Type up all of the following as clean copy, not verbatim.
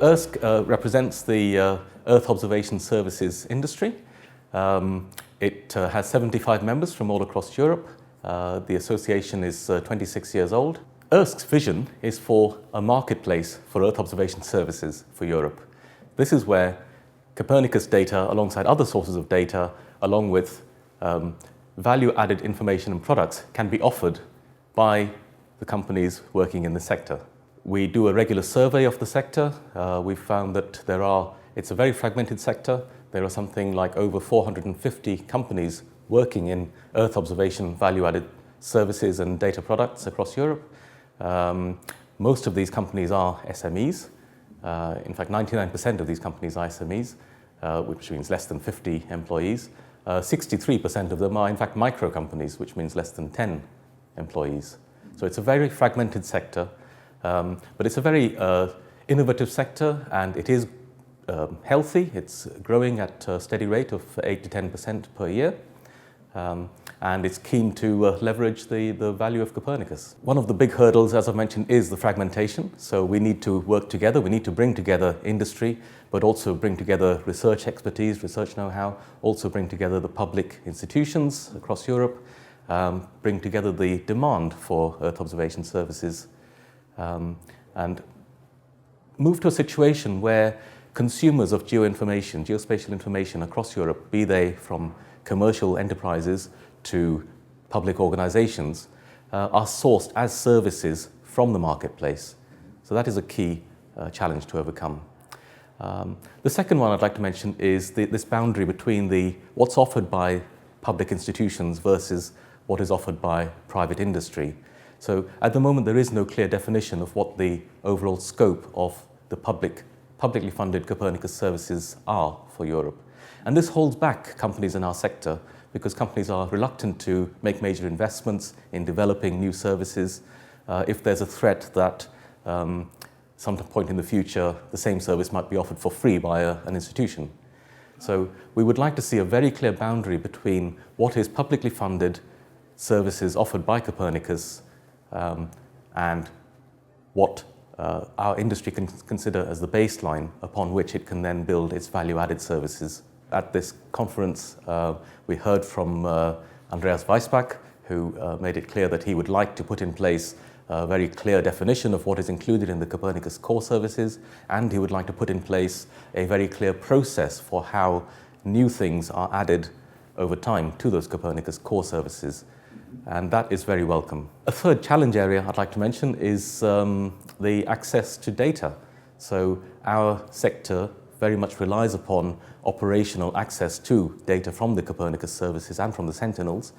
EARSC represents the Earth Observation Services industry. It has 75 members from all across Europe. The association is 26 years old. EARSC's vision is for a marketplace for Earth observation services for Europe. This is where Copernicus data, alongside other sources of data, along with value-added information and products, can be offered by the companies working in the sector. We do a regular survey of the sector. We've found that it's a very fragmented sector. There are something like over 450 companies working in Earth observation value-added services and data products across Europe. Most of these companies are SMEs. In fact, 99% of these companies are SMEs, which means less than 50 employees. 63% of them are in fact micro companies, which means less than 10 employees. So it's a very fragmented sector. But it's a very innovative sector, and it is healthy. It's growing at a steady rate of 8 to 10% per year, and it's keen to leverage the value of Copernicus. One of the big hurdles, as I've mentioned, is the fragmentation. So we need to work together. We need to bring together industry, but also bring together research expertise, research know-how, also bring together the public institutions across Europe, bring together the demand for Earth observation services, and move to a situation where consumers of geoinformation, geospatial information across Europe, be they from commercial enterprises to public organizations, are sourced as services from the marketplace. So that is a key challenge to overcome. The second one I'd like to mention is this boundary between what's offered by public institutions versus what is offered by private industry. So at the moment, there is no clear definition of what the overall scope of the publicly funded Copernicus services are for Europe. And this holds back companies in our sector because companies are reluctant to make major investments in developing new services if there's a threat that some point in the future the same service might be offered for free by an institution. So we would like to see a very clear boundary between what is publicly funded services offered by Copernicus and what our industry can consider as the baseline upon which it can then build its value-added services. At this conference, we heard from Andreas Weisbach, who made it clear that he would like to put in place a very clear definition of what is included in the Copernicus core services, and he would like to put in place a very clear process for how new things are added over time to those Copernicus core services. And that is very welcome. A third challenge area I'd like to mention is the access to data. So our sector very much relies upon operational access to data from the Copernicus services and from the Sentinels,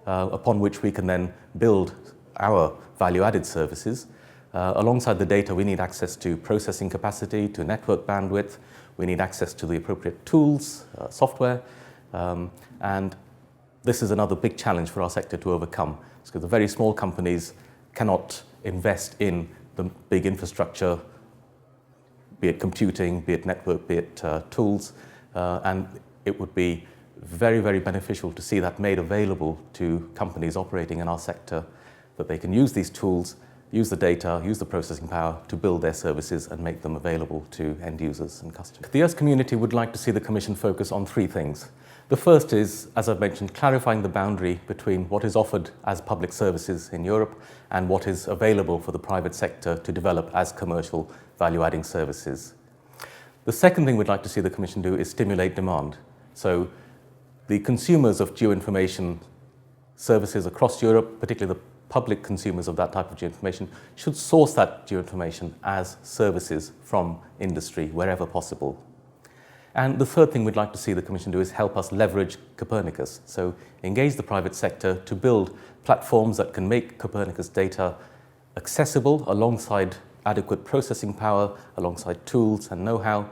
upon which we can then build our value-added services. Alongside the data, we need access to processing capacity, to network bandwidth. We need access to the appropriate tools, software, and this is another big challenge for our sector to overcome, because the very small companies cannot invest in the big infrastructure, be it computing, be it network, be it tools, and it would be very, very beneficial to see that made available to companies operating in our sector, that they can use these tools, use the data, use the processing power to build their services and make them available to end users and customers. The EARSC community would like to see the Commission focus on three things. The first is, as I've mentioned, clarifying the boundary between what is offered as public services in Europe and what is available for the private sector to develop as commercial value-adding services. The second thing we'd like to see the Commission do is stimulate demand. So the consumers of geoinformation services across Europe, particularly the public consumers of that type of geoinformation, should source that geoinformation as services from industry wherever possible. And the third thing we'd like to see the Commission do is help us leverage Copernicus. So engage the private sector to build platforms that can make Copernicus data accessible alongside adequate processing power, alongside tools and know-how,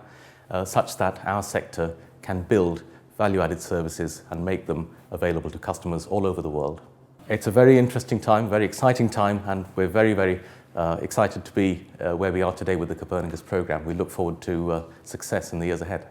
such that our sector can build value-added services and make them available to customers all over the world. It's a very interesting time, very exciting time, and we're very, very excited to be where we are today with the Copernicus program. We look forward to success in the years ahead.